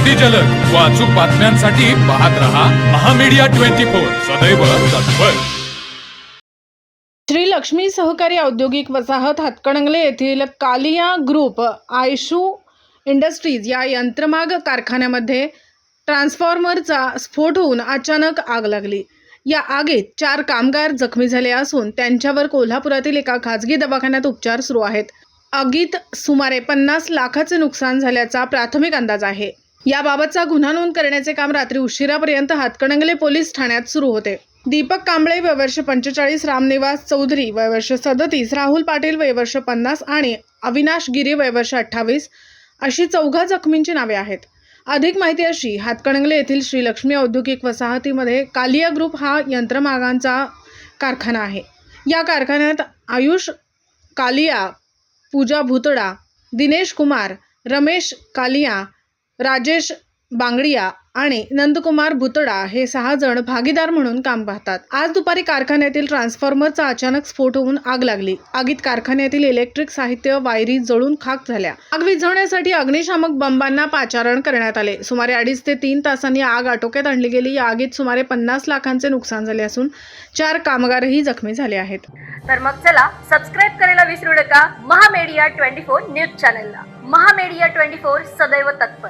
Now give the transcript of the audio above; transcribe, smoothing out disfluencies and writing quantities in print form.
अगदी जलद व अचूक बातम्यांसाठी पाहत रहा महामीडिया 24 सदैव तत्पर। श्री लक्ष्मी सहकारी औद्योगिक वसाहत हातकणंगले येथील कालिया ग्रुप आयशू इंडस्ट्रीज या यंत्रमाग कारखान्यामध्ये ट्रान्सफॉर्मरचा स्फोट होऊन अचानक आग लागली। या आगीत 4 कामगार जखमी झाले असून त्यांच्यावर कोल्हापुरातील एका खासगी दवाखान्यात उपचार सुरू आहेत। आगीत सुमारे 50 लाखाचे नुकसान झाल्याचा प्राथमिक अंदाज आहे। याबाबतचा गुन्हा नोंद करण्याचे काम रात्री उशिरापर्यंत हातकणंगले पोलीस ठाण्यात सुरू होते। दीपक कांबळे वय वर्ष 45, रामनिवास चौधरी वय वर्ष 37, राहुल पाटील वय वर्ष 50 आणि अविनाश गिरी वय वर्ष 28 अशी 4 जखमींची नावे आहेत। अधिक माहिती अशी, हातकणंगले येथील श्री लक्ष्मी औद्योगिक वसाहतीमध्ये कालिया ग्रुप हा यंत्रमागांचा कारखाना आहे। या कारखान्यात आयुष कालिया, पूजा भुतडा, दिनेश कुमार, रमेश कालिया, राजेश बांगडिया आणि नंदकुमार भुतडा हे 6 जण भागीदार म्हणून काम पाहतात। आज दुपारी कारखान्यातील ट्रान्सफॉर्मरचा अचानक स्फोट होऊन आग लागली। आगीत कारखान्यातील इलेक्ट्रिक साहित्य, वायरी जळून खाक झाल्या। आग विझवण्यासाठी अग्निशामक बंबांना पाचारण करण्यात आले। सुमारे 2.5 ते 3 तासांनी आग आटोक्यात आणली गेली। या आगीत सुमारे 50 लाखांचे नुकसान झाले असून 4 कामगारही जखमी झाले आहेत। तर मग चला सबस्क्राईब करायला विसरू नका महामीडिया 24 न्यूज चॅनलला। महामीडिया 24 सदैव तत्पर।